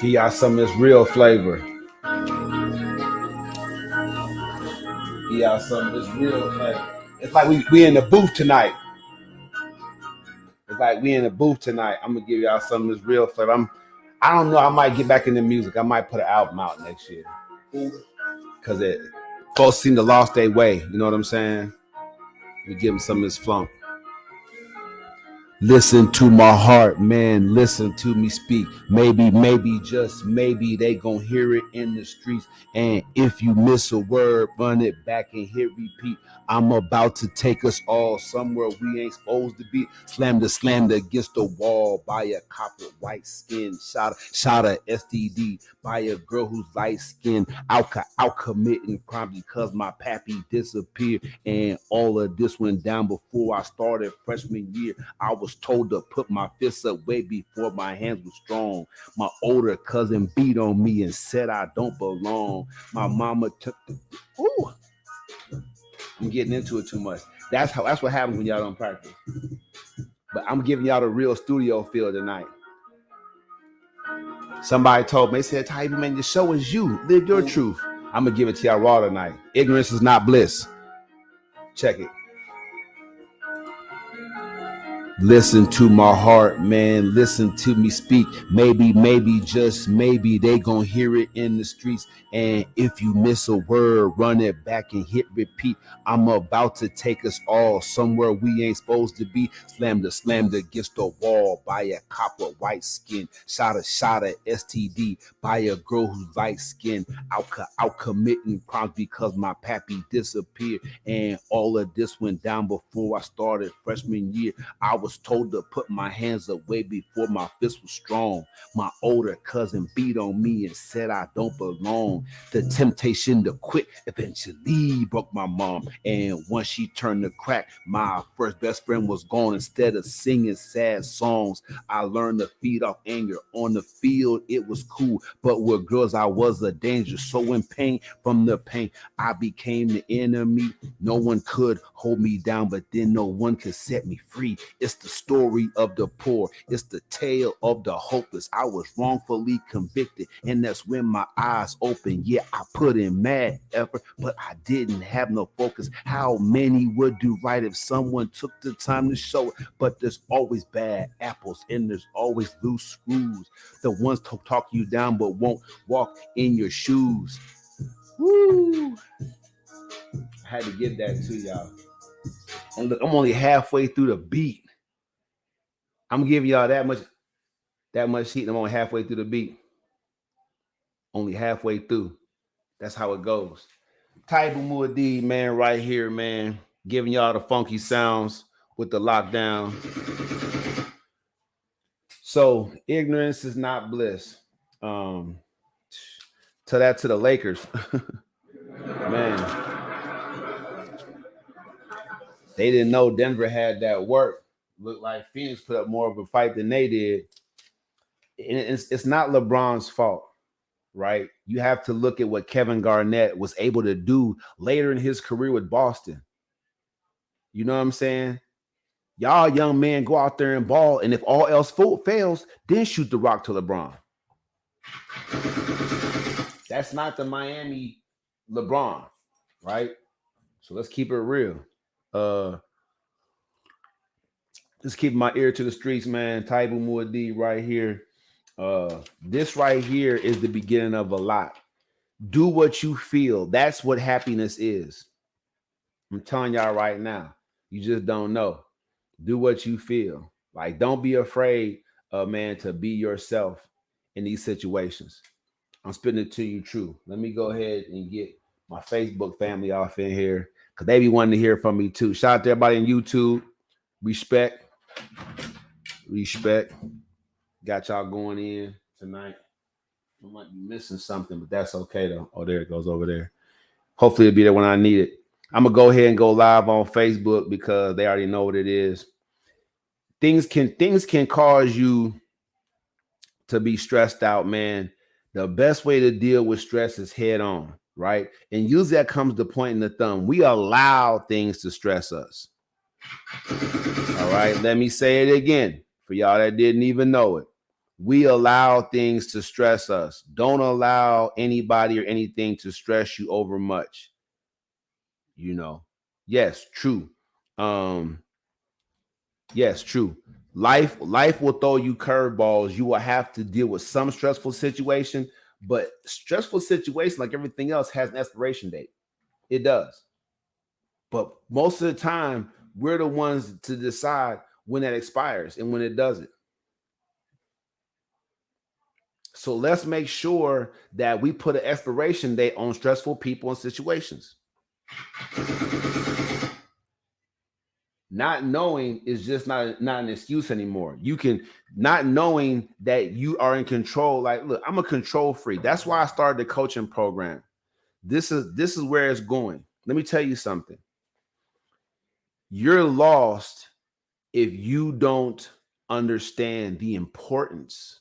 Give y'all some of this real flavor. Give y'all some of this real flavor. It's like we in the booth tonight. It's like we in the booth tonight. I'm gonna give y'all some of this real flavor. I don't know. I might get back into music. I might put an album out next year. Cause folks seem to lost their way. You know what I'm saying? We give them some of this flunk. Listen to my heart, man. Listen to me speak. Maybe, just maybe they gon' hear it in the streets. And if you miss a word, run it back and hit repeat. I'm about to take us all somewhere we ain't supposed to be. Slammed against the wall by a cop with white skin. Shot a STD by a girl who's light skinned. Out committing crime because my pappy disappeared. And all of this went down before I started freshman year. I was told to put my fists up way before my hands were strong. My older cousin beat on me and said I don't belong. My mama took the... Ooh. I'm getting into it too much. That's what happens when y'all don't practice. But I'm giving y'all the real studio feel tonight. Somebody told me, they said, Type, man, your show is you. Live your truth. I'm going to give it to y'all raw tonight. Ignorance is not bliss. Check it. Listen to my heart, man. Listen to me speak. Maybe, just maybe they gon' hear it in the streets. And if you miss a word, run it back and hit repeat. I'm about to take us all somewhere we ain't supposed to be. Slammed against the wall by a cop with white skin. Shot a STD by a girl who's light skinned. Out committing crimes because my pappy disappeared. And all of this went down before I started freshman year. I was told to put my hands away before my fist was strong. My older cousin beat on me and said I don't belong. The temptation to quit eventually broke my mom. And once she turned to crack, my first best friend was gone. Instead of singing sad songs, I learned to feed off anger. On the field, it was cool, but with girls, I was a danger. So in pain from the pain, I became the enemy. No one could hold me down, but then no one could set me free. It's the story of the poor. It's the tale of the hopeless. I was wrongfully convicted, and that's when my eyes opened. Yeah, I put in mad effort, but I didn't have no focus. How many would do right if someone took the time to show it? But there's always bad apples, and there's always loose screws. The ones to talk you down, but won't walk in your shoes. Woo! I had to give that to y'all. And look, I'm only halfway through the beat. I'm giving y'all that much heat. I'm only halfway through the beat. Only halfway through. That's how it goes. Type Muad'Dib, man, right here, man. Giving y'all the funky sounds with the lockdown. So ignorance is not bliss. Tell that to the Lakers. Man. They didn't know Denver had that work. Looked like Phoenix put up more of a fight than they did. And it's not LeBron's fault, right? You have to look at what Kevin Garnett was able to do later in his career with Boston. You know what I'm saying? Y'all young men go out there and ball, and if all else fails, then shoot the rock to LeBron. That's not the Miami LeBron, right? So let's keep it real. Just keep my ear to the streets, man. Taibu Muad'Dib right here. This right here is the beginning of a lot. Do what you feel. That's what happiness is. I'm telling y'all right now. You just don't know. Do what you feel. Like, don't be afraid, man, to be yourself in these situations. I'm spitting it to you true. Let me go ahead and get my Facebook family off in here because they be wanting to hear from me too. Shout out to everybody on YouTube. Respect. Got y'all going in tonight. I might be missing something, but that's okay though. Oh, there it goes over there. Hopefully it'll be there when I need it. I'm gonna go ahead and go live on Facebook because they already know what it is. Things can cause you to be stressed out, man. The best way to deal with stress is head on, right? And usually that comes to pointing the thumb. We allow things to stress us. All right, let me say it again for y'all that didn't even know it. We allow things to stress us. Don't allow anybody or anything to stress you over much. You know, yes, true. Yes, true. Life will throw you curveballs. You will have to deal with some stressful situation, but stressful situation, like everything else, has an expiration date. It does. But most of the time, we're the ones to decide when that expires and when it doesn't. So let's make sure that we put an expiration date on stressful people and situations. Not knowing is just not an excuse anymore. You can not knowing that you are in control. Like, look, I'm a control freak. That's why I started the coaching program. This is where it's going. Let me tell you something. You're lost if you don't understand the importance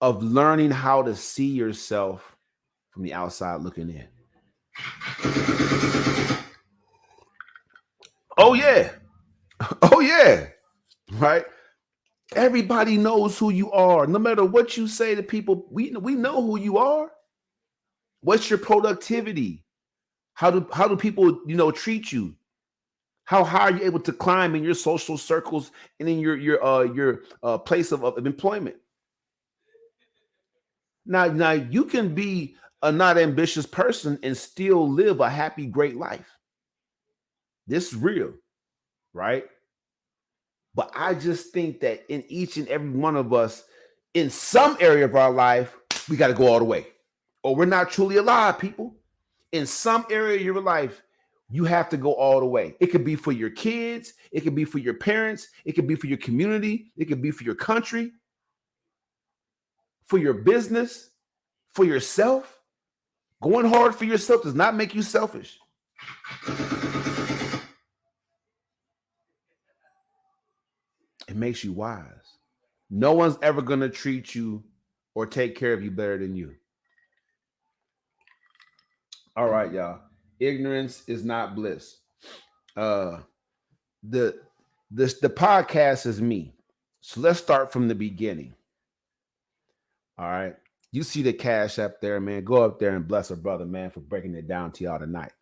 of learning how to see yourself from the outside looking in. Oh yeah. Oh yeah. Right? Everybody knows who you are. No matter what you say to people, we know who you are. What's your productivity? How do people, treat you? How high are you able to climb in your social circles and in your place of employment? Now you can be a not ambitious person and still live a happy, great life. This is real, right? But I just think that in each and every one of us, in some area of our life, we got to go all the way, or we're not truly alive, people. In some area of your life, you have to go all the way. It could be for your kids, it could be for your parents, it could be for your community, it could be for your country, for your business, for yourself. Going hard for yourself does not make you selfish. It makes you wise. No one's ever going to treat you or take care of you better than you. All right, y'all. Ignorance is not bliss. The podcast is me. So let's start from the beginning. All right. You see the cash up there, man. Go up there and bless a brother, man, for breaking it down to y'all tonight.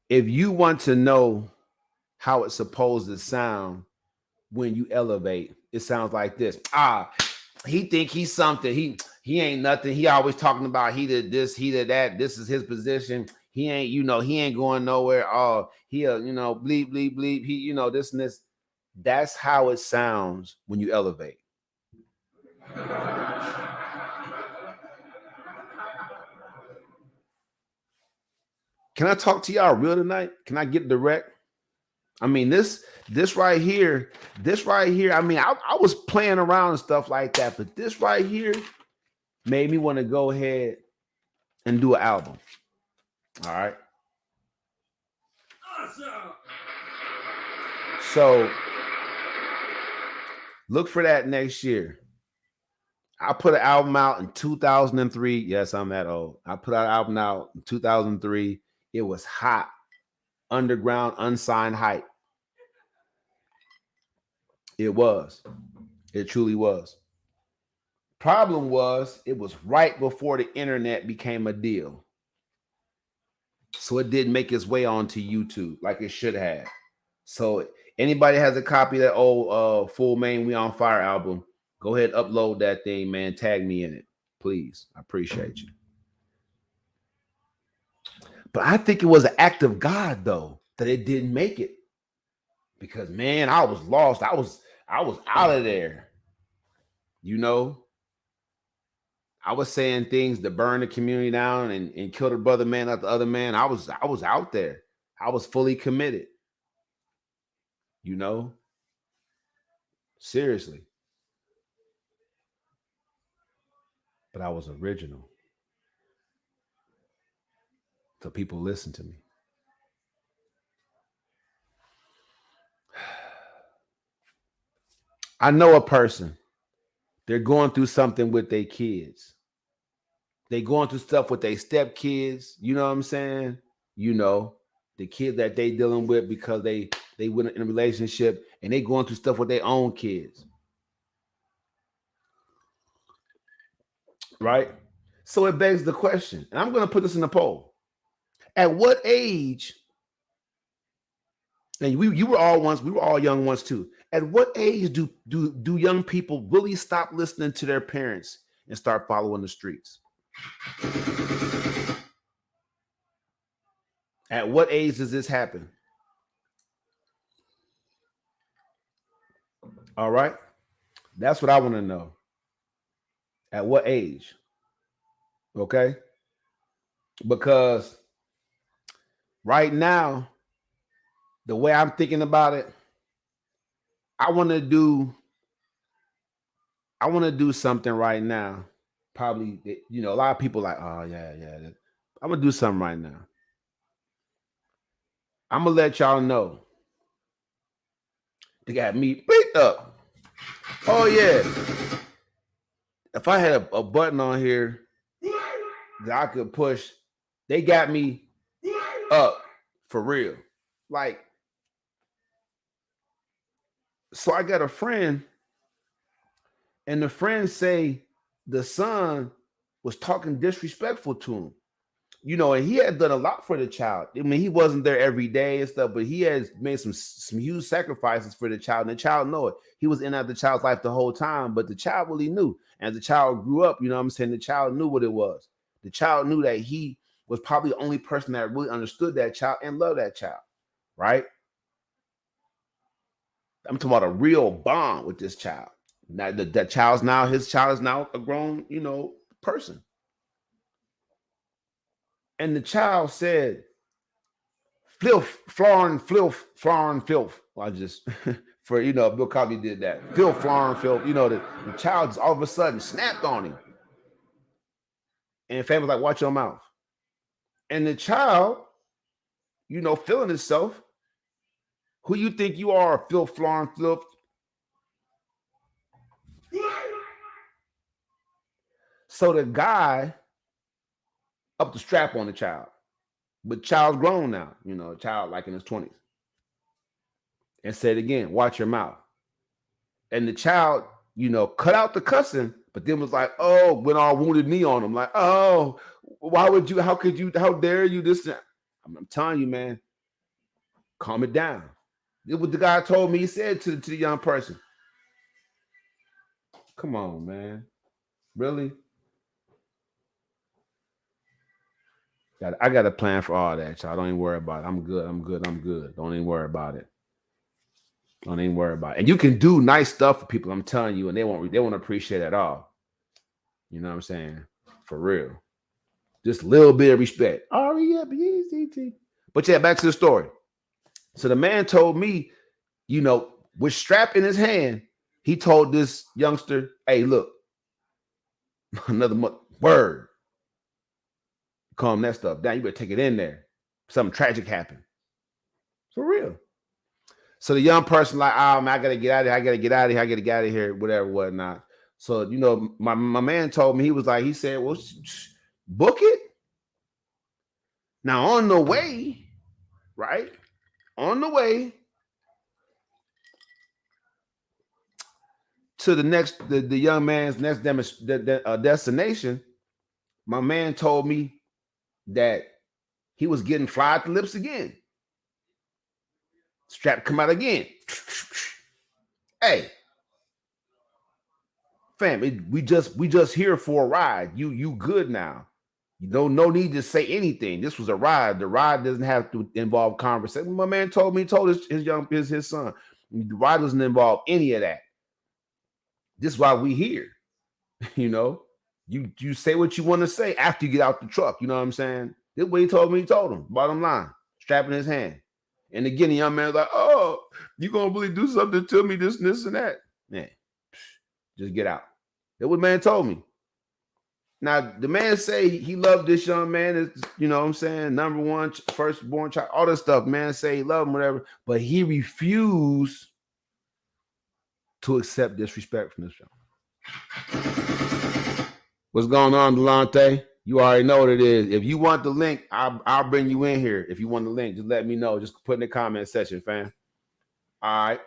If you want to know how it's supposed to sound when you elevate, it sounds like this. He think he's something. He ain't nothing. He always talking about he did this, he did that. This is his position. He ain't, he ain't going nowhere. Oh, he'll, bleep, bleep, bleep. He, this and this. That's how it sounds when you elevate. Can I talk to y'all real tonight? Can I get direct? I mean, this right here, I mean, I was playing around and stuff like that, but this right here made me want to go ahead and do an album. All right. So look for that next year. I put an album out in 2003. Yes, I'm that old. I put an album out in 2003. It was hot, underground, unsigned hype. It was. It truly was. Problem was, it was right before the internet became a deal. So it didn't make its way onto YouTube like it should have. So anybody has a copy of that old Full Main We On Fire album, go ahead, upload that thing, man. Tag me in it, please. I appreciate you. But I think it was an act of God, though, that it didn't make it. Because man, I was lost. I was out of there. You know, I was saying things to burn the community down and kill the brother man after the other man. I was out there. I was fully committed. You know, seriously. But I was original. So people listen to me. I know a person, they're going through something with their kids. They going through stuff with their stepkids. You know what I'm saying? You know, the kids that they dealing with because they went in a relationship and they going through stuff with their own kids. Right? So it begs the question, and I'm going to put this in the poll. At what age, and you were all once, we were all young once too. At what age do young people really stop listening to their parents and start following the streets? At what age does this happen? All right. That's what I want to know. At what age? Okay. Because right now, the way I'm thinking about it, I want to do something right now. Probably, you know, a lot of people like, oh yeah. I'm gonna do something right now. I'm gonna let y'all know. They got me beat up. Oh yeah. If I had a button on here that I could push, they got me up for real. Like, so I got a friend, and the friend say the son was talking disrespectful to him. You know, and he had done a lot for the child. I mean, he wasn't there every day and stuff, but he has made some huge sacrifices for the child, and the child know it. He was in out the child's life the whole time, but the child really knew. As the child grew up, you know what I'm saying, the child knew what it was. The child knew that he was probably the only person that really understood that child and loved that child, right? I'm talking about a real bond with this child. Now his child is now a grown, you know, person. And the child said, filth, foreign filth, foreign filth. Well, I just for Bill Cosby did that. Filth, foreign filth. You know, the child just all of a sudden snapped on him. And the family was like, watch your mouth. And the child, feeling himself, who you think you are, filth, foreign filth. So the guy up the strap on the child. But child's grown now, child like in his 20s. And said again, watch your mouth. And the child, cut out the cussing, but then was like, oh, went all wounded knee on him. Like, oh, how dare you this? I'm telling you, man, calm it down. It was the guy told me, he said to the young person. Come on, man. Really? I got a plan for all that, y'all. Don't even worry about it. I'm good. Don't even worry about it. Don't even worry about it. And you can do nice stuff for people, I'm telling you, and they won't appreciate it at all. You know what I'm saying? For real. Just a little bit of respect. R-E-B-E-C-T. But yeah, back to the story. So the man told me, with strap in his hand, he told this youngster, hey, look, another word. Calm that stuff down. You better take it in there. Something tragic happened. For real. So the young person like, oh man, I gotta get out of here. I gotta get out of here. I gotta get out of here. Whatever, whatnot. So my man told me, he said, well, book it. Now on the way, right? On the way to the young man's next destination, my man told me that he was getting fly at the lips again. Strap come out again. Hey, fam, we just here for a ride. You good now. You don't no need to say anything. This was a ride. The ride doesn't have to involve conversation. My man told his son. The ride doesn't involve any of that. This is why we here. You say what you want to say after you get out the truck. You know what I'm saying? This is what he told me. He told him. Bottom line, strap in his hand. And again, the young man's like, oh, you gonna really do something to me, this and that. Man, just get out. That's what the man told me. Now, the man say he loved this young man. It's, you know what I'm saying, number one, firstborn child, all this stuff. Man say he loved him, whatever. But he refused to accept disrespect from this young. What's going on, Delonte? You already know what it is. If you want the link, I'll bring you in here. If you want the link, just let me know. Just put in the comment section, fam. All right.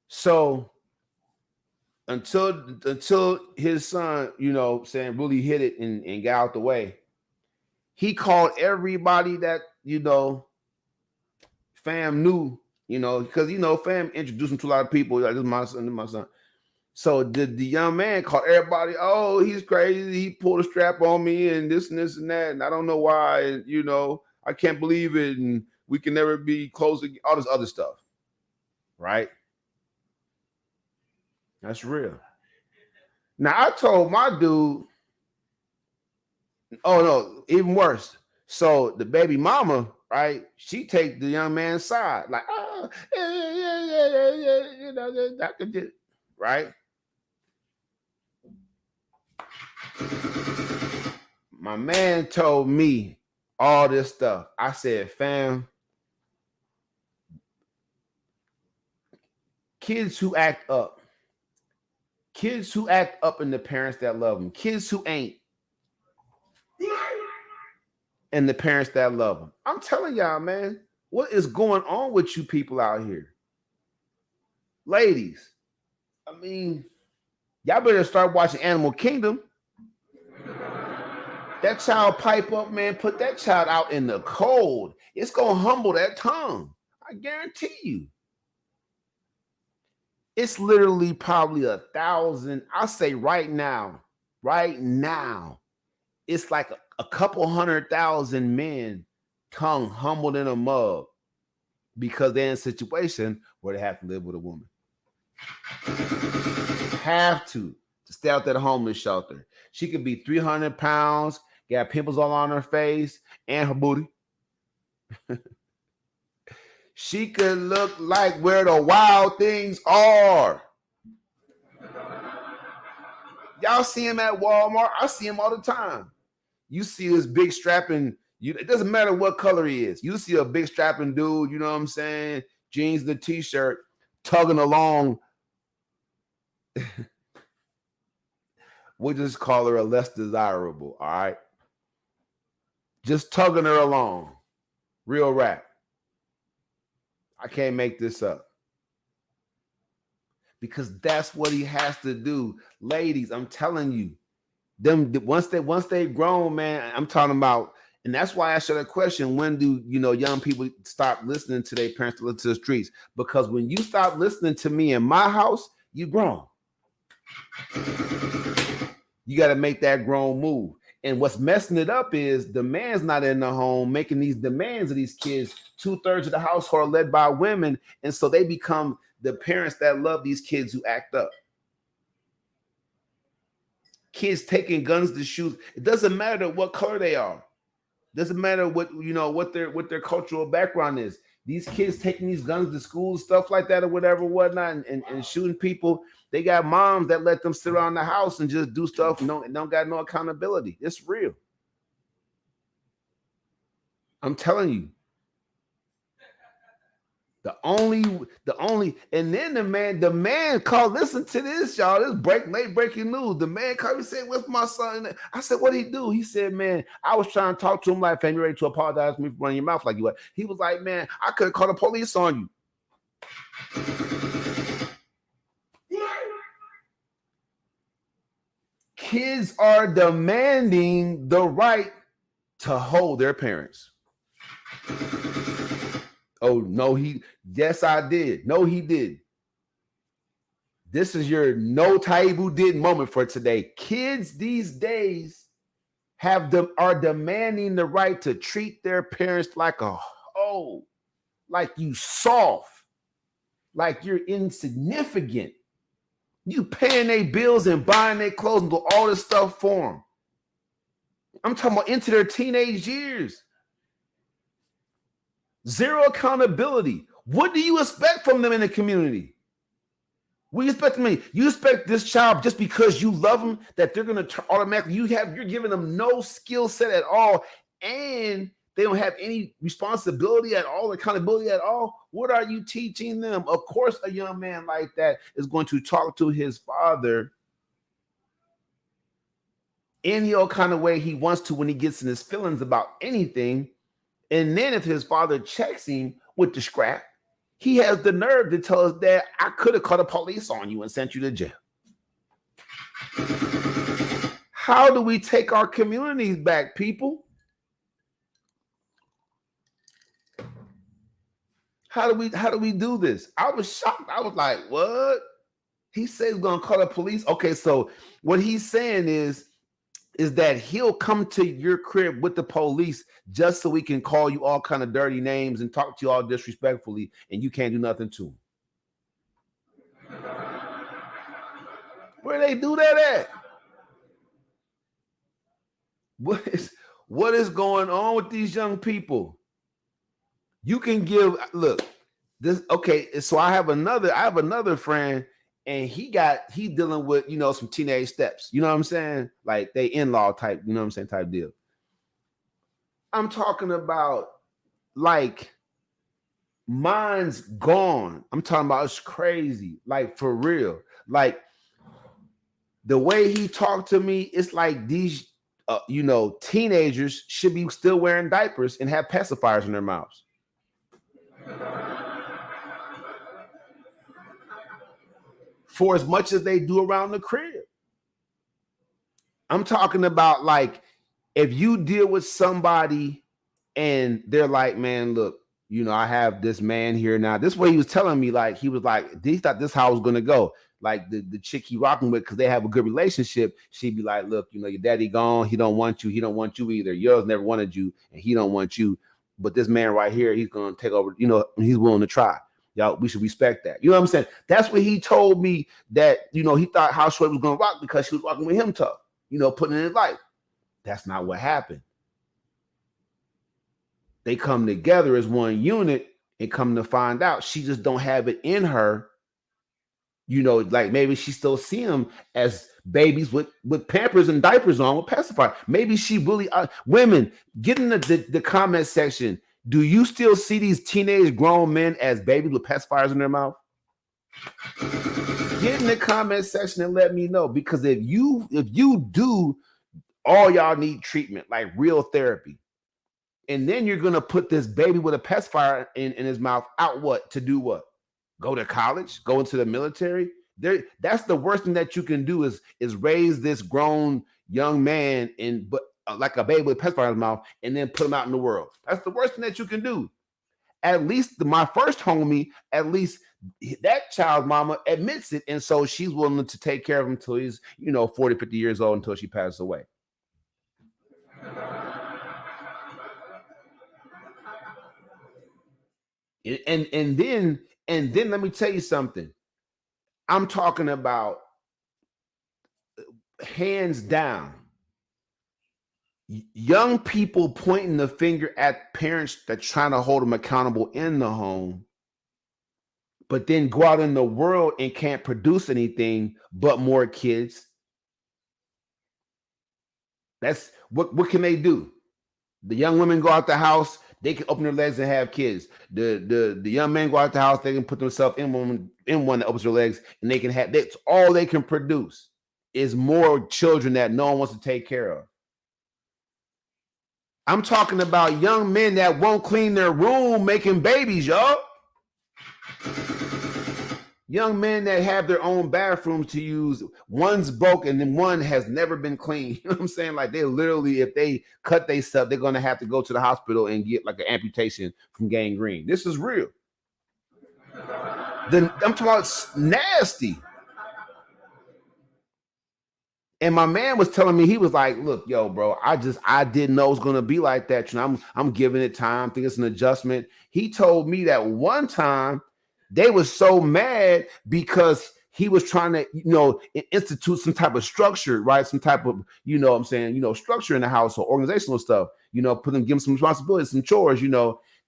So until his son, saying really hit it and got out the way, he called everybody that, fam knew, because, fam introduced him to a lot of people. Like, this is my son, this is my son. So the young man called everybody, oh, he's crazy. He pulled a strap on me and this and that. And I don't know why. And, I can't believe it. And we can never be close again. All this other stuff. Right? That's real. Now, I told my dude, oh, no, even worse. So the baby mama, right, she take the young man's side. Like, oh, yeah, right? My man told me all this stuff. I said, fam, kids who act up and the parents that love them, kids who ain't and the parents that love them. I'm telling y'all, man, what is going on with you people out here? Ladies, I mean, y'all better start watching Animal Kingdom. That child pipe up, man, put that child out in the cold. It's going to humble that tongue. I guarantee you. It's literally probably 1,000. I say right now, it's like a couple 100,000 men tongue humbled in a mug because they're in a situation where they have to live with a woman. Have to stay out that homeless shelter. She could be 300 pounds, got pimples all on her face and her booty. She could look like where the wild things are. Y'all see him at Walmart. I see him all the time. You see this big strapping, it doesn't matter what color he is. You see a big strapping dude, you know what I'm saying? Jeans and a t-shirt, tugging along. We'll just call her a less desirable, all right? Just tugging her along. Real rap. I can't make this up. Because that's what he has to do. Ladies, I'm telling you, them once they grown, man, I'm talking about, and that's why I asked you that question, when do young people stop listening to their parents to listen to the streets? Because when you stop listening to me in my house, you grown. You got to make that grown move. And what's messing it up is the man's not in the home making these demands of these kids. 2/3 of the household are led by women. And so they become the parents that love these kids who act up. Kids taking guns to shoot. It doesn't matter what color they are. It doesn't matter what their cultural background is. These kids taking these guns to school, stuff like that or whatever, whatnot, and shooting people. They got moms that let them sit around the house and just do stuff and don't got no accountability. It's real. I'm telling you. And then the man called. Listen to this, y'all. This late breaking news. The man called me, said, "What's my son?" I said, "What did he do?" He said, "Man, I was trying to talk to him like, fam, you ready to apologize to me for running your mouth like you were." He was like, "Man, I could have called the police on you." Kids are demanding the right to hold their parents. Oh no, yes, I did. No, he did. This is your no Taibu did moment for today. Kids these days are demanding the right to treat their parents like a hoe, like you soft, like you're insignificant. You paying their bills and buying their clothes and do all this stuff for them. I'm talking about into their teenage years. Zero accountability. What do you expect from them in the community? What do you expect from me? You expect this child just because you love them that they're going to automatically you're giving them no skill set at all, and they don't have any responsibility at all, accountability at all. What are you teaching them? Of course, a young man like that is going to talk to his father any old kind of way he wants to when he gets in his feelings about anything. And then if his father checks him with the scrap, he has the nerve to tell his dad, "I could have called the police on you and sent you to jail." How do we take our communities back, people? How do we do this? I was shocked. I was like, what? He said he's gonna call the police. Okay, so what he's saying is that he'll come to your crib with the police just so we can call you all kind of dirty names and talk to you all disrespectfully, and you can't do nothing to him. Where they do that at? What is going on with these young people? You can look this. Okay, so I have another friend, and he's dealing with some teenage steps. You know what I'm saying? Like they in-law type. You know what I'm saying? Type deal. I'm talking about like mine's gone. I'm talking about it's crazy. Like for real. Like the way he talked to me, it's like these teenagers should be still wearing diapers and have pacifiers in their mouths. For as much as they do around the crib. I'm talking about like if you deal with somebody and they're like, "Man, look, I have this man here now." This way he was telling me, like, he was like, he thought this how it was gonna go. Like the chick he rocking with, because they have a good relationship, she'd be like, "Look, your daddy gone. He don't want you. He don't want you either. Yours never wanted you, and he don't want you. But this man right here, he's gonna take over. He's willing to try. Y'all, we should respect that." You know what I'm saying? That's what he told me, that he thought how Shorty was gonna rock because she was rocking with him tough. Putting in his life. That's not what happened. They come together as one unit, and come to find out she just don't have it in her. Like maybe she still see them as babies with pampers and diapers on with pacifier. Maybe she really women, get in the comment section. Do you still see these teenage grown men as babies with pacifiers in their mouth? Get in the comment section and let me know, because if you do, all y'all need treatment, like real therapy. And then you're gonna put this baby with a pacifier in his mouth out to do what? Go to college? Go into the military? That's the worst thing that you can do is raise this grown young man like a baby with a pacifier in his mouth, and then put him out in the world. That's the worst thing that you can do. At least my first homie, at least that child's mama admits it, and so she's willing to take care of him until he's 40, 50 years old, until she passes away. And then let me tell you something. I'm talking about hands down, young people pointing the finger at parents that trying to hold them accountable in the home, but then go out in the world and can't produce anything but more kids. That's what can they do? The young women go out the house, They can open their legs and have kids. The young men go out the house, they can put themselves in one that opens their legs, and they can have, that's all they can produce is more children that no one wants to take care of. I'm talking about young men that won't clean their room making babies, y'all. Young men that have their own bathrooms to use. One's broken and one has never been clean. You know what I'm saying? Like they literally, if they cut they stuff, they're gonna have to go to the hospital and get like an amputation from gangrene. This is real. I'm talking about nasty. And my man was telling me, he was like, look, yo, bro, I didn't know it was gonna be like that. You know, I'm giving it time, think it's an adjustment. He told me that one time they was so mad because he was trying to, institute some type of structure, right? Some type of, what I'm saying, structure in the house or organizational stuff, give him some responsibilities, some chores,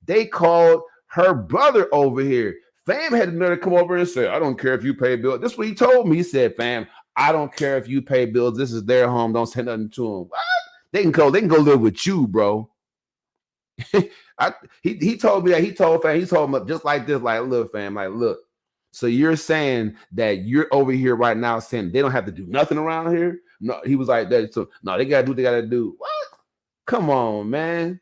They called her brother over here. Fam had to come over and say, I don't care if you pay bills. This is what he told me. He said, fam, I don't care if you pay bills. This is their home. Don't say nothing to them. What? They can go live with you, bro. He told me that he told him just like this, like, look, fam, like, look. So you're saying that you're over here right now saying they don't have to do nothing around here? No, he was like that. So no, they gotta do what they gotta do. What? Come on, man.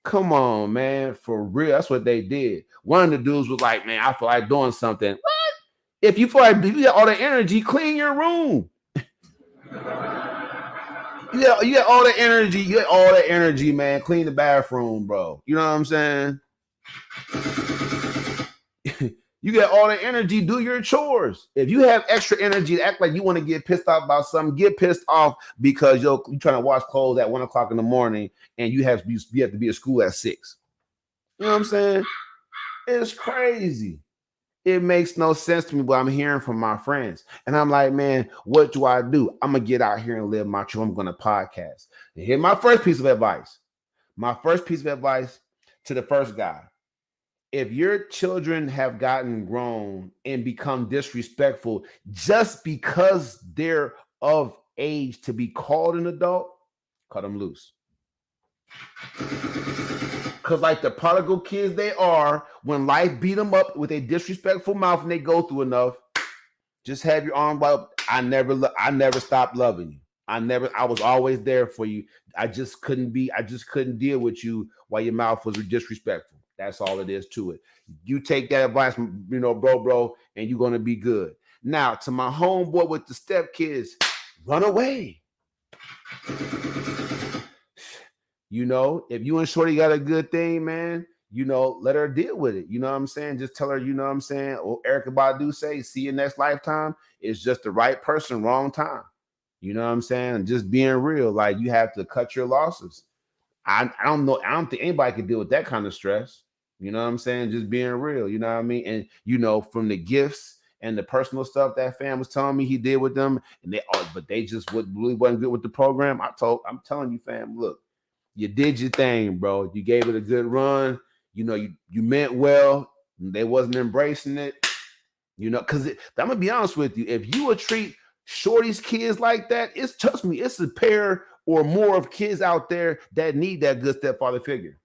Come on, man. For real. That's what they did. One of the dudes was like, man, I feel like doing something. What? If you feel like you got all the energy, clean your room. Yeah, you got all the energy. You got all the energy, man. Clean the bathroom, bro. You know what I'm saying? You get all the energy, do your chores. If you have extra energy, act like you want to get pissed off about something, get pissed off because you're trying to wash clothes at 1 o'clock in the morning and you have to be at school at 6. You know what I'm saying? It's crazy. It makes no sense to me what I'm hearing from my friends. And I'm like, man, what do I do? I'm going to get out here and live my truth. I'm going to podcast. And here's my first piece of advice. My first piece of advice to the first guy. If your children have gotten grown and become disrespectful just because they're of age to be called an adult, cut them loose. Because like the prodigal kids they are, when life beat them up with a disrespectful mouth and they go through enough, just have your arm up. I never stopped loving you. I was always there for you. I just couldn't deal with you while your mouth was disrespectful. That's all it is to it. You take that advice, bro, and you're going to be good. Now, to my homeboy with the stepkids, run away. If you and Shorty got a good thing, man, let her deal with it. You know what I'm saying? Just tell her, you know what I'm saying? Or Erykah Badu say, see you next lifetime. It's just the right person, wrong time. You know what I'm saying? Just being real. Like, you have to cut your losses. I don't know. I don't think anybody can deal with that kind of stress. You know what I'm saying? Just being real. You know what I mean? And, from the gifts and the personal stuff that fam was telling me he did with them, but they just really wasn't good with the program. I'm telling you, fam, look, you did your thing, bro. You gave it a good run. You meant well. They wasn't embracing it. Because I'm gonna be honest with you. If you would treat Shorty's kids like that, trust me, it's a pair or more of kids out there that need that good stepfather figure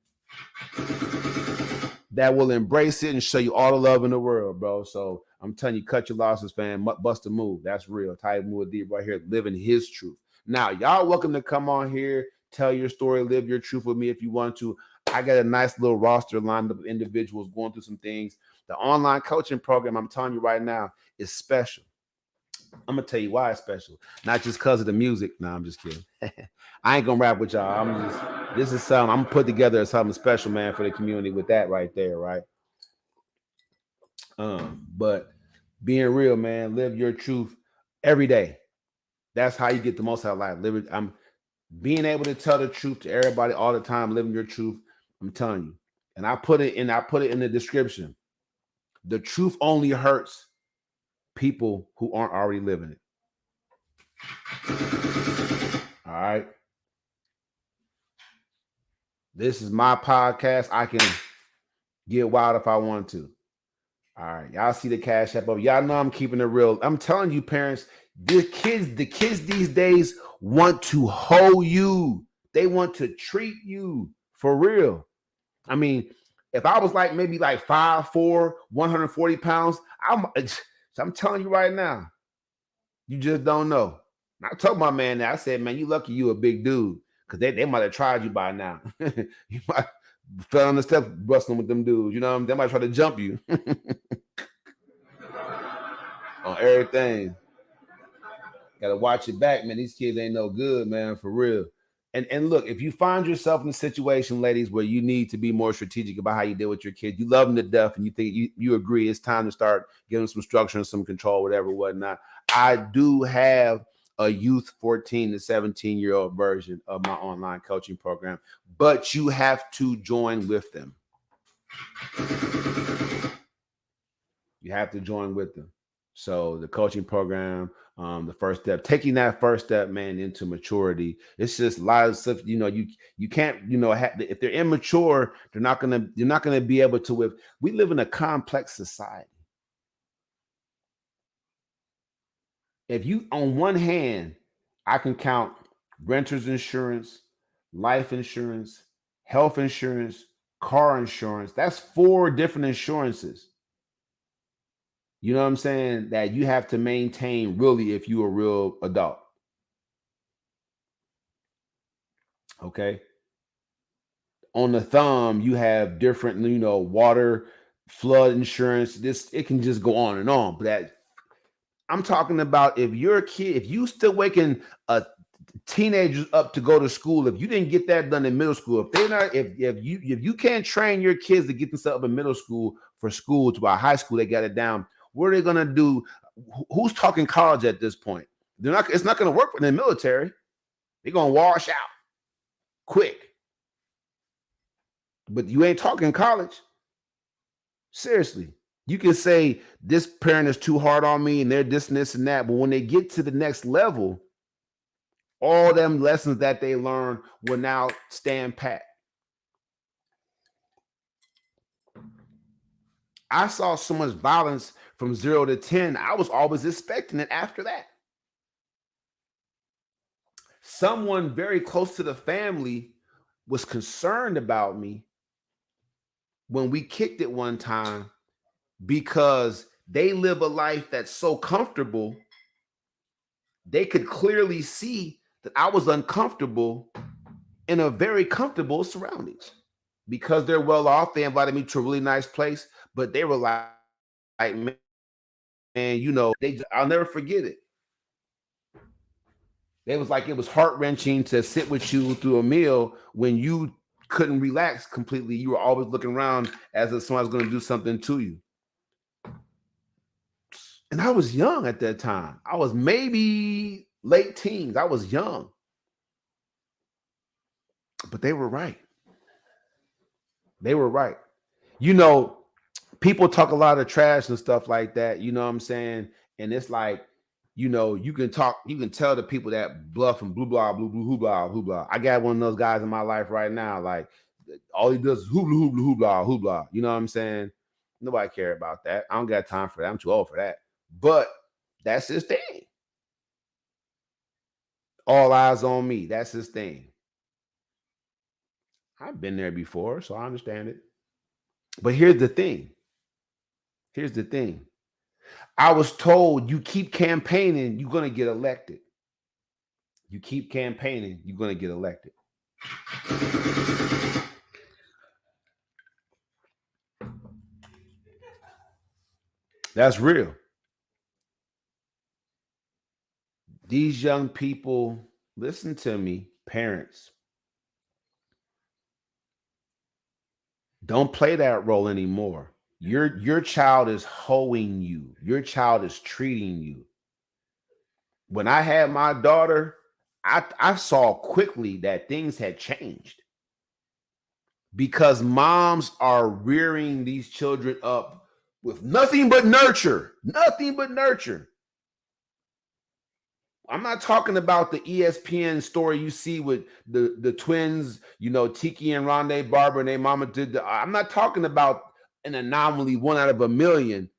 that will embrace it and show you all the love in the world, bro. So I'm telling you, cut your losses, fam. Bust a move. That's real. Ty Moore D right here, living his truth. Now, y'all welcome to come on here, tell your story, live your truth with me if you want to. I got a nice little roster lined up of individuals going through some things. The online coaching program, I'm telling you right now, is special. I'm gonna tell you why it's special. Not just because of the music. No, I'm just kidding. I ain't gonna rap with y'all. This is something I'm put together as something special, man, for the community with that right there, right? But being real, man, live your truth every day. That's how you get the most out of life. I'm being able to tell the truth to everybody all the time, living your truth. I'm telling you. And I put it in the description. The truth only hurts people who aren't already living it. All right. This is my podcast. I can get wild if I want to. All right. Y'all see the cash app up. Y'all know I'm keeping it real. I'm telling you, parents, the kids these days want to hold you. They want to treat you for real. I mean, if I was like maybe like 5'4", 140 pounds, I'm telling you right now, you just don't know. I told my man that, I said, man, you lucky you a big dude, because they might have tried you by now. You might fell on the steps wrestling with them dudes. You know what I mean? They might try to jump you on everything. Gotta watch it back, man. These kids ain't no good, man, for real. And look, if you find yourself in a situation, ladies, where you need to be more strategic about how you deal with your kids, you love them to death, and you think you agree it's time to start giving them some structure and some control, whatever, whatnot. I do have a youth 14 to 17-year-old version of my online coaching program, but you have to join with them. You have to join with them. So the coaching program, the first step, taking that first step, man, into maturity. It's just a lot of stuff. You can't, if they're immature, you're not gonna be able to. We live in a complex society. If you, on one hand, I can count renter's insurance, life insurance, health insurance, car insurance. That's 4 different insurances. You know what I'm saying? That you have to maintain, really, if you're a real adult. Okay. On the thumb, you have different, water, flood insurance. It can just go on and on. But I'm talking about, if you're a kid, if you still waking teenagers up to go to school, if you didn't get that done in middle school, if you can't train your kids to get themselves up in middle school for school to by high school, they got it down. What are they gonna do? Who's talking college at this point? It's not gonna work for the military. They're gonna wash out quick. But you ain't talking college. Seriously. You can say this parent is too hard on me and they're this and this and that, but when they get to the next level, all them lessons that they learn will now stand pat. I saw so much violence from 0 to 10. I was always expecting it after that. Someone very close to the family was concerned about me when we kicked it one time, because they live a life that's so comfortable. They could clearly see that I was uncomfortable in a very comfortable surroundings. Because they're well off, they invited me to a really nice place, but they were like man, I'll never forget it. They was like, it was heart-wrenching to sit with you through a meal when you couldn't relax completely. You were always looking around as if someone's going to do something to you. And I was young at that time. I was maybe late teens. I was young. But they were right. They were right. People talk a lot of trash and stuff like that. You know what I'm saying? And it's like, you can tell the people that bluff and blue blah, blue, blue, who blah, who blah. I got one of those guys in my life right now. Like, all he does is who blah. You know what I'm saying? Nobody care about that. I don't got time for that. I'm too old for that. But that's his thing. All eyes on me. That's his thing. I've been there before, so I understand it. But here's the thing. I was told, you keep campaigning, you're going to get elected. You keep campaigning, you're going to get elected. That's real. These young people, listen to me, parents. Don't play that role anymore. Your child is hoeing you. Your child is treating you. When I had my daughter, I saw quickly that things had changed, because moms are rearing these children up with nothing but nurture. I'm not talking about the ESPN story you see with the twins, Tiki and Rondé Barber, and their mama did I'm not talking about an anomaly, 1 out of a million.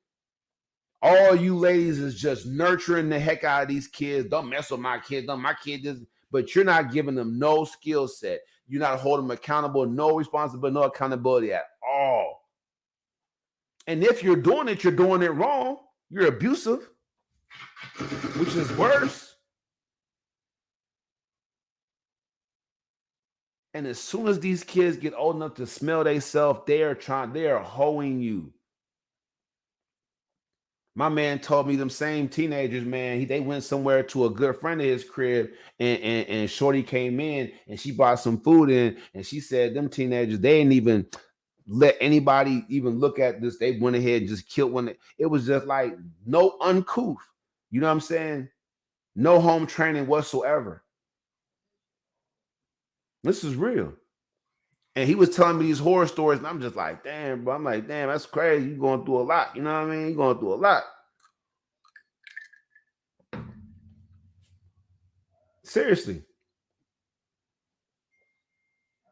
All you ladies is just nurturing the heck out of these kids. Don't mess with my kid. My kid is, but you're not giving them no skill set. You're not holding them accountable, no responsibility, no accountability at all. And if you're doing it wrong. You're abusive, which is worse. And as soon as these kids get old enough to smell themselves, they are hoeing you. My man told me them same teenagers, man, they went somewhere to a good friend of his crib, and Shorty came in and she brought some food in, and she said them teenagers, they didn't even let anybody even look at this. They went ahead and just killed one. It was just like no uncouth. You know what I'm saying? No home training whatsoever. This is real. And he was telling me these horror stories, and I'm just like, damn, bro. I'm like, damn, that's crazy. You're going through a lot. You know what I mean? You're going through a lot. Seriously.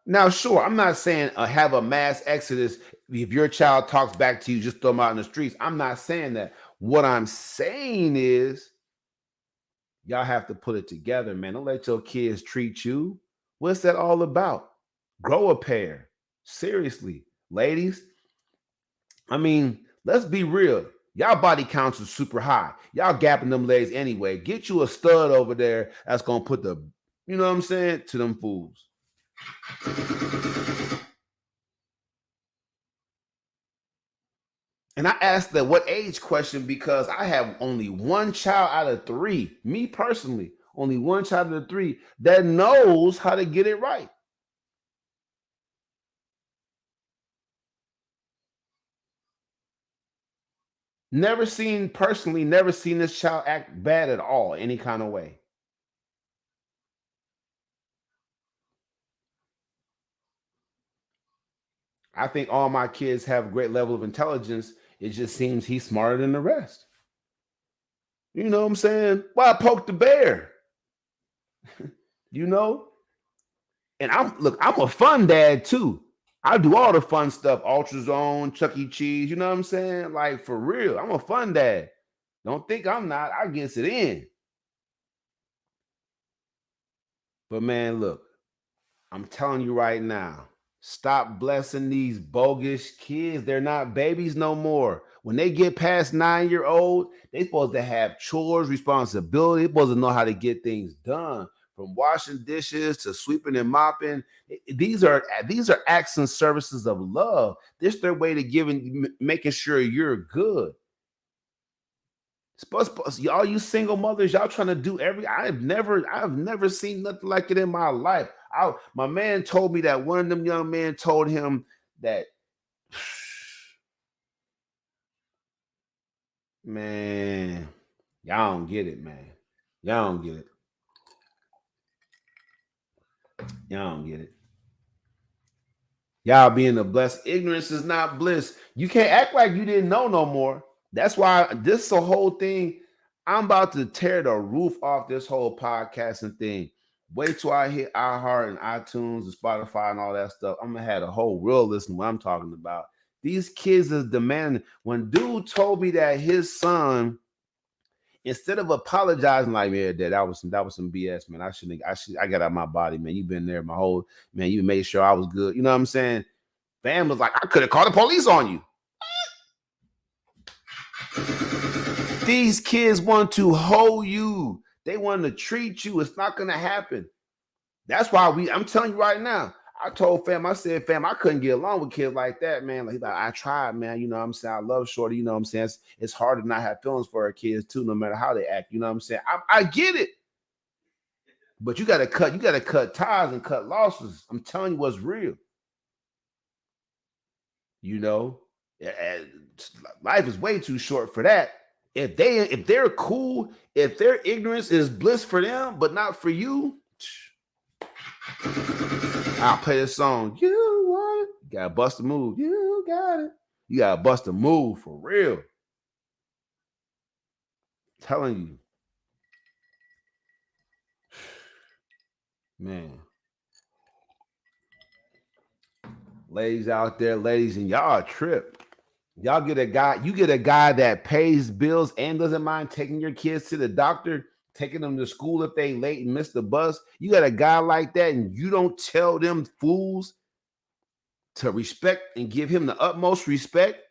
Now, sure, I'm not saying have a mass exodus. If your child talks back to you, just throw them out in the streets. I'm not saying that. What I'm saying is y'all have to put it together, man. Don't let your kids treat you. What's that all about? Grow a pair. Seriously. Ladies, I mean, let's be real. Y'all body counts are super high. Y'all gapping them legs anyway. Get you a stud over there that's going to put the, you know what I'm saying, to them fools. And I asked the what age question because I have only one child out of three, me personally, only one child out of three that knows how to get it right. Never seen this child act bad at all, any kind of way. I think all my kids have a great level of intelligence. It just seems he's smarter than the rest. You know what I'm saying? Why poke the bear? You know? And I'm a fun dad too. I do all the fun stuff, Ultrazone, Chuck E. Cheese, you know what I'm saying? Like for real. I'm a fun dad. Don't think I'm not. I gets it in. But man, look, I'm telling you right now, stop blessing these bogus kids. They're not babies no more. When they get past 9-year-old, they supposed to have chores, responsibility. They supposed to know how to get things done. From washing dishes to sweeping and mopping. These are acts and services of love. This their way to making sure you're good. Y'all, you single mothers, y'all trying to do I've never seen nothing like it in my life. My man told me that one of them young men told him that, man, y'all don't get it, man. Y'all don't get it. Y'all don't get it. Y'all being a blessed. Ignorance is not bliss. You can't act like you didn't know no more. That's why this the whole thing. I'm about to tear the roof off this whole podcasting thing. Wait till I hit iHeart and iTunes and Spotify and all that stuff. I'm gonna have a whole real listen to what I'm talking about. These kids is demanding. When dude told me that his son, instead of apologizing, like, man, that was some BS, man. I got out of my body, man. You've been there my whole, man. You made sure I was good. You know what I'm saying? Fam was like, I could have called the police on you. These kids want to hold you. They want to treat you. It's not going to happen. That's why I'm telling you right now. I told fam, I said, fam, I couldn't get along with kids like that, man. Like, I tried, man. You know what I'm saying? I love Shorty. You know what I'm saying? It's hard to not have feelings for our kids too, no matter how they act. You know what I'm saying? I get it. But you gotta cut ties and cut losses. I'm telling you what's real. You know, life is way too short for that. If they're cool, if their ignorance is bliss for them, but not for you, I'll play this song. You want it? You gotta bust a move. You got it. You gotta bust a move for real. I'm telling you, man. Ladies out there, ladies, and y'all trip. You get a guy that pays bills and doesn't mind taking your kids to the doctor taking them to school if they late and miss the bus. You got a guy like that, and you don't tell them fools to respect and give him the utmost respect.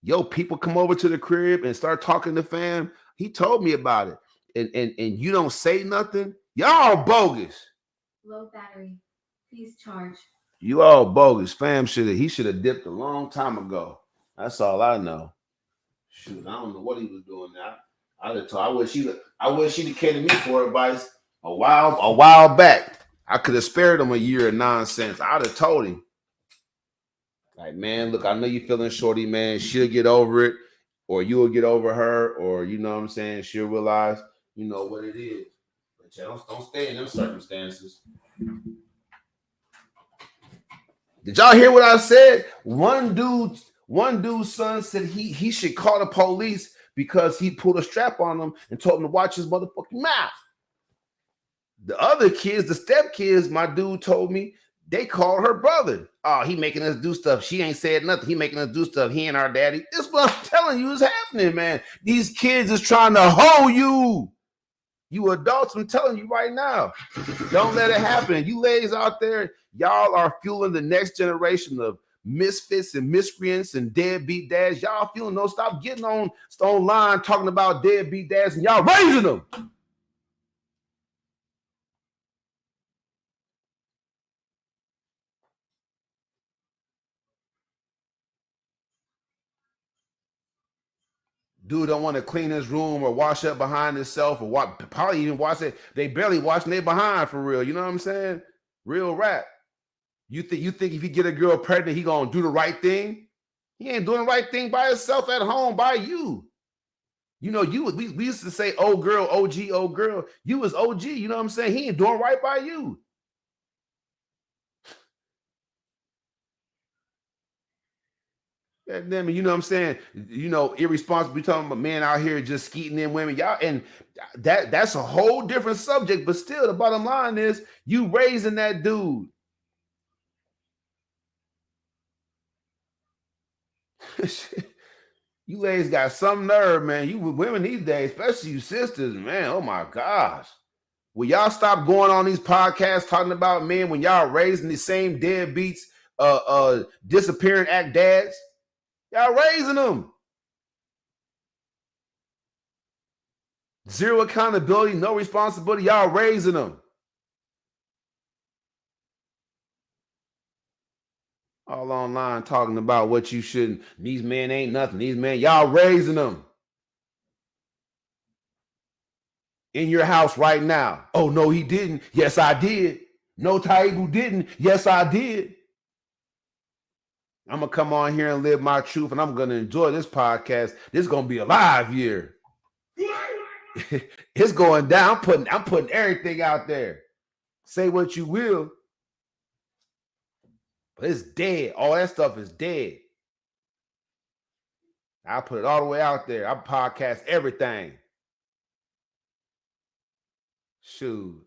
Yo, people come over to the crib and start talking to fam. He told me about it. And you don't say nothing. Y'all bogus. Low battery. Please charge. You all bogus. Fam he should have dipped a long time ago. That's all I know. Shoot, I don't know what he was doing now. I wish he'd have came to me for advice a while back. I could have spared him a year of nonsense. I'd have told him. Like, man, look, I know you feeling shorty, man. She'll get over it, or you'll get over her, or you know what I'm saying, she'll realize, you know, what it is. But yeah, don't stay in them circumstances. Did y'all hear what I said? One dude's son said he should call the police because he pulled a strap on him and told him to watch his motherfucking mouth. The other kids, the step kids, my dude told me, they called her brother. Oh, he making us do stuff. She ain't said nothing. He making us do stuff. He and our daddy. This is what I'm telling you is happening, man. These kids is trying to hold you. You adults, I'm telling you right now. Don't let it happen. You ladies out there, y'all are fueling the next generation of misfits and miscreants and deadbeat dads. Y'all feeling no, stop getting on line talking about deadbeat dads and y'all raising them. Dude don't want to clean his room or wash up behind himself or probably even wash it. They barely washing their behind for real. You know what I'm saying? Real rap. You think if you get a girl pregnant, he gonna do the right thing? He ain't doing the right thing by himself at home by you. You know, we used to say, oh girl, OG, oh girl. You was OG, you know what I'm saying? He ain't doing right by you. And then, you know what I'm saying? You know, irresponsible talking about men out here just skeeting in women. Y'all, and that's a whole different subject, but still the bottom line is you raising that dude. You ladies got some nerve, man. You women these days, especially you sisters, man. Oh my gosh. Will y'all stop going on these podcasts talking about men when y'all raising the same deadbeats, disappearing act dads? Y'all raising them. Zero accountability, no responsibility. Y'all raising them. All online talking about what you shouldn't. These men ain't nothing. These men, y'all raising them. In your house right now. Oh, no, he didn't. Yes, I did. No, Taibu didn't. Yes, I did. I'm going to come on here and live my truth, and I'm going to enjoy this podcast. This is going to be a live year. It's going down. I'm putting everything out there. Say what you will. But it's dead. All that stuff is dead. I'll put it all the way out there. I podcast everything. Shoot.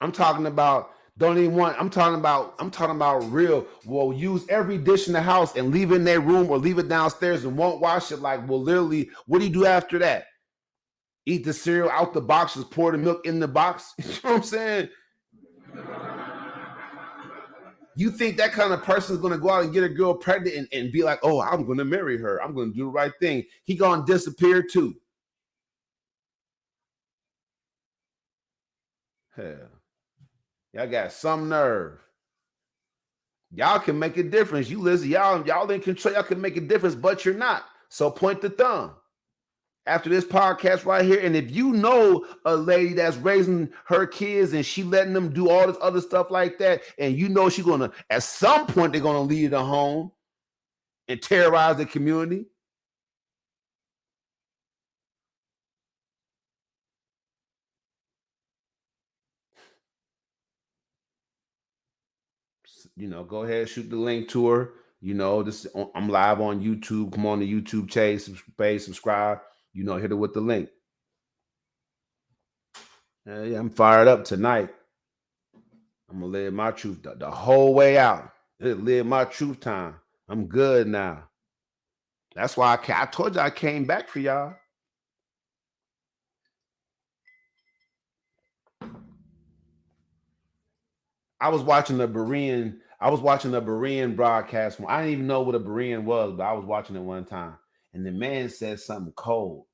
I'm talking about I'm talking about real. Will use every dish in the house and leave it in their room or leave it downstairs and won't wash it. Like, well, literally, what do you do after that? Eat the cereal out the box, just pour the milk in the box. You know what I'm saying? You think that kind of person is going to go out and get a girl pregnant and be like, oh, I'm going to marry her. I'm going to do the right thing. He going to disappear too. Hell. Y'all got some nerve. Y'all can make a difference. You listen, y'all in control. Y'all can make a difference, but you're not. So point the thumb after this podcast right here. And if you know a lady that's raising her kids and she letting them do all this other stuff like that, and you know she's gonna, at some point, they're gonna leave the home and terrorize the community. You know, go ahead, shoot the link to her. You know, I'm live on YouTube. Come on the YouTube chase, subscribe. You know, hit her with the link. Yeah, I'm fired up tonight. I'm gonna live my truth the whole way out. Live my truth time. I'm good now. That's why I told you I came back for y'all. I was watching a Berean. I was watching a Berean broadcast. I didn't even know what a Berean was, but I was watching it one time, and the man said something cold.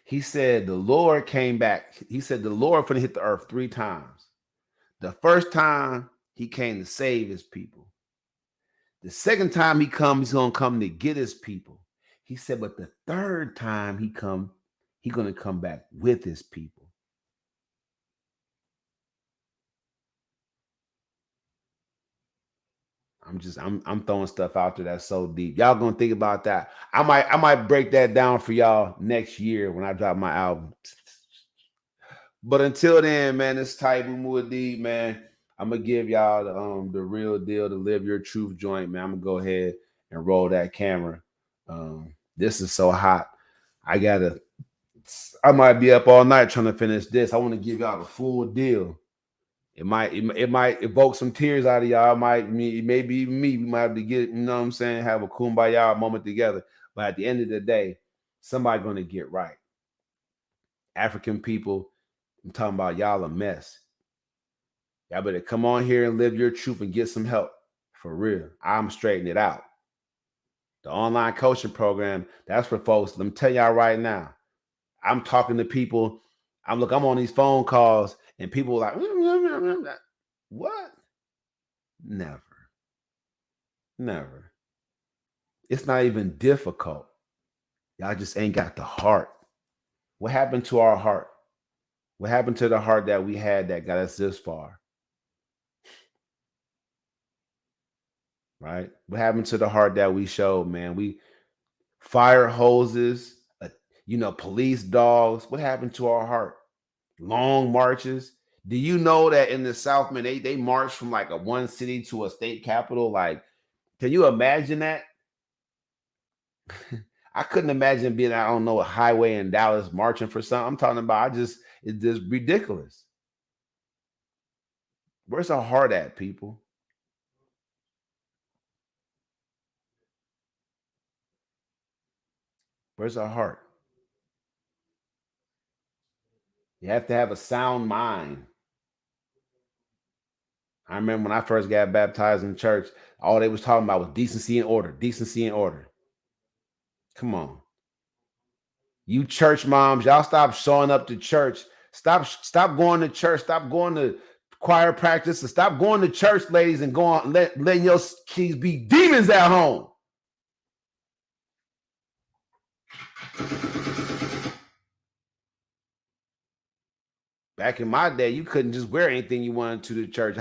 He said the Lord came back. He said the Lord finna hit the earth 3 times. The first time he came to save his people. The second time he comes, he's gonna come to get his people. He said, but the third time he's gonna come back with his people. I'm throwing stuff out there that's so deep. Y'all gonna think about that. I might break that down for y'all next year when I drop my album. But until then, man, it's Type Muad'Dib, man. I'm gonna give y'all the real deal, to live your truth joint, man. I'm gonna go ahead and roll that camera. This is so hot. I might be up all night trying to finish this. I want to give y'all the full deal. It might evoke some tears out of y'all. Maybe even me. We might have to get, you know what I'm saying, have a kumbaya moment together. But at the end of the day, somebody gonna get right. African people, I'm talking about y'all a mess. Y'all better come on here and live your truth and get some help. For real. I'm straightening it out. The online coaching program, that's for folks. Let me tell y'all right now. I'm talking to people. I'm on these phone calls and people are like, what? Never. Never. It's not even difficult. Y'all just ain't got the heart. What happened to our heart? What happened to the heart that we had that got us this far? Right? What happened to the heart that we showed, man? We fire hoses, police dogs. What happened to our heart? Long marches. Do you know that in the South, man, they march from like a one city to a state capital? Like, can you imagine that? I couldn't imagine being, I don't know, a highway in Dallas marching for something. I'm talking about, it's just ridiculous. Where's our heart at, people? Where's our heart? You have to have a sound mind. I remember when I first got baptized in church, all they was talking about was decency and order, decency and order. Come on. You church moms, y'all stop showing up to church. Stop going to church. Stop going to choir practice. And stop going to church, ladies, and letting your kids be demons at home. Back in my day, you couldn't just wear anything you wanted to the church.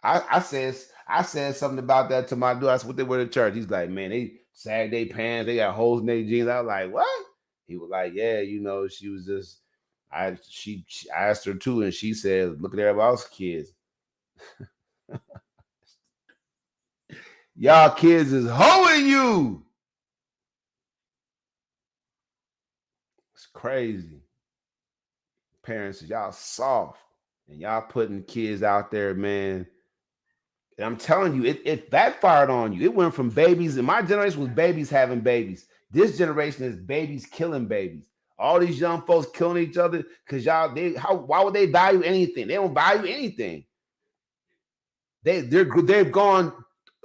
I said something about that to my dude. I said, what they wear to church? He's like, man, they sag their pants, they got holes in their jeans. I was like, what? He was like, yeah, she was just I asked her too, and she said, look at everybody else's kids. Y'all kids is hoeing you. It's crazy. Parents, y'all soft. And y'all putting kids out there, man. And I'm telling you, it backfired on you. It went from babies, and my generation was babies having babies. This generation is babies killing babies. All these young folks killing each other because why would they value anything? They don't value anything. They've gone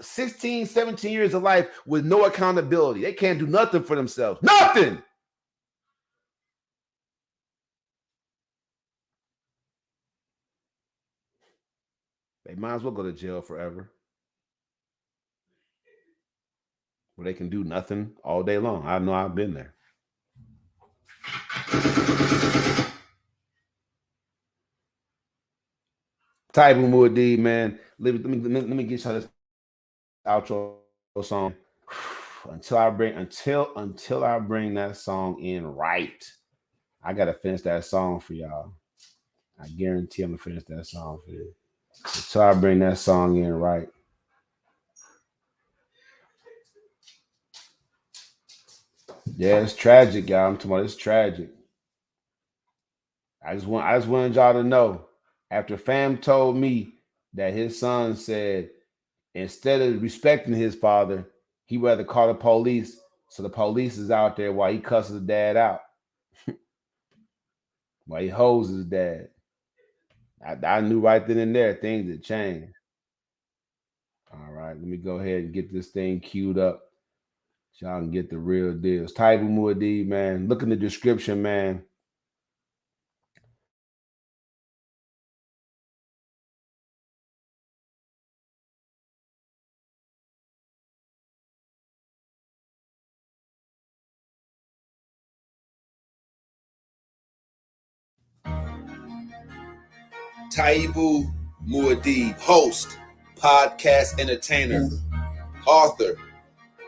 16, 17 years of life with no accountability. They can't do nothing for themselves. Nothing. They might as well go to jail forever, where they can do nothing all day long. I know I've been there. Type Muad'Dib, man. Let me get you this outro song. Until I bring that song in right. I gotta finish that song for y'all. I guarantee I'm gonna finish that song for you. Until I bring that song in right. Yeah, it's tragic, y'all. I'm talking about it's tragic. I just wanted y'all to know. After Fam told me that his son said instead of respecting his father, he rather call the police. So the police is out there while he cusses his dad out, while he hoes his dad. I knew right then and there things had changed. All right, let me go ahead and get this thing queued up so y'all can get the real deals. Taibu Muad'Dib, man. Look in the description, man. Taibu Muad'Dib, host, podcast entertainer, author,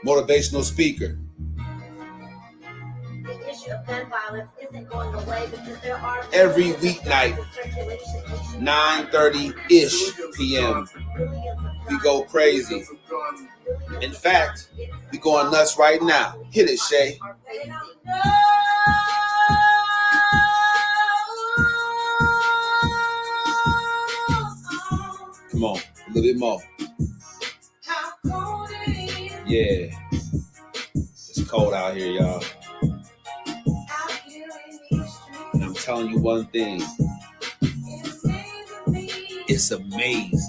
motivational speaker. The issue of gun violence isn't going away because there are every weeknight, 9:30-ish p.m. We go crazy. In fact, we going nuts right now. Hit it, Shay. Come on, a little bit more. Yeah. It's cold out here, y'all. And I'm telling you one thing. It's amazing.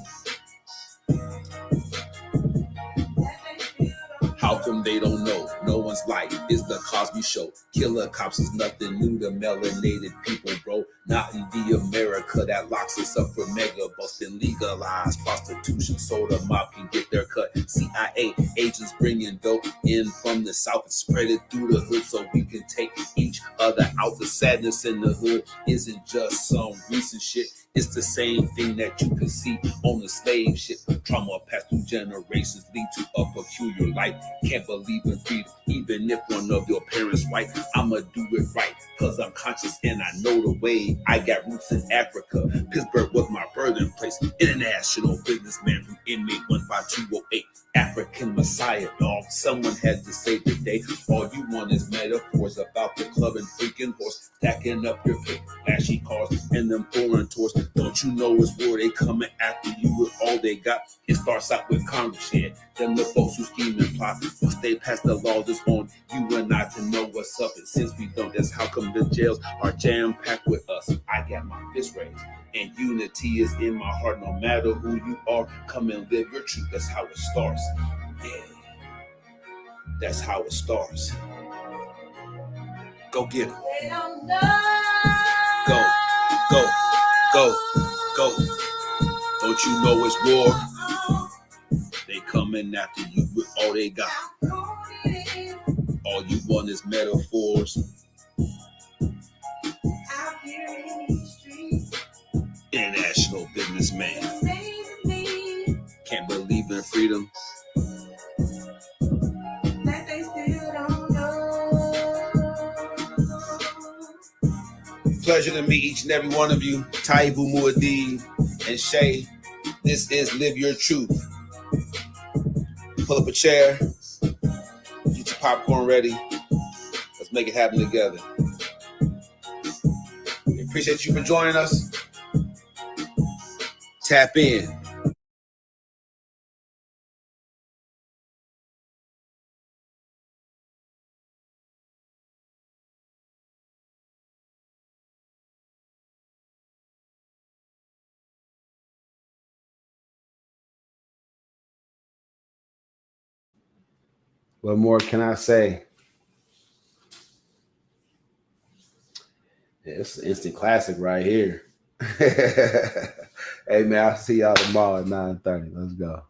How come they don't know? No one's life is the Cosby Show. Killer cops is nothing new to melanated people, bro. Not in the America that locks us up for mega busting, legalized prostitution so the mob can get their cut. CIA agents bringing dope in from the south and spread it through the hood so we can take each other out. The sadness in the hood isn't just some recent shit. It's the same thing that you can see on the slave ship. Trauma passed through generations lead to a peculiar life. Can't believe in freedom, even if one of your parents white. I'ma do it right, cause I'm conscious and I know the way. I got roots in Africa. Pittsburgh was my birthplace. International businessman from inmate 15208. African Messiah, dog. Someone had to save the day. All you want is metaphors about the club and freaking horse. Stacking up your pay, flashy cars, and them foreign tours. Don't you know it's war? They coming after you with all they got. It starts out with Congress, yeah. Them the folks who scheme and plot. Once they pass the laws, it's on you and I to know what's up. And since we don't, that's how come the jails are jam-packed with us. I got my fist raised. And unity is in my heart. No matter who you are, come and live your truth. That's how it starts. Yeah. That's how it starts. Go get it. Go, go, go, go. Don't you know it's war? They coming after you with all they got. All you want is metaphors. International businessman. Can't believe in freedom. Pleasure to meet each and every one of you. Taibu Muad'Dib and Shay. This is Live Your Truth. Pull up a chair. Get your popcorn ready. Let's make it happen together. We appreciate you for joining us. Tap in. What more can I say? It's instant classic right here. Hey man, I'll see y'all tomorrow at 9:30. Let's go.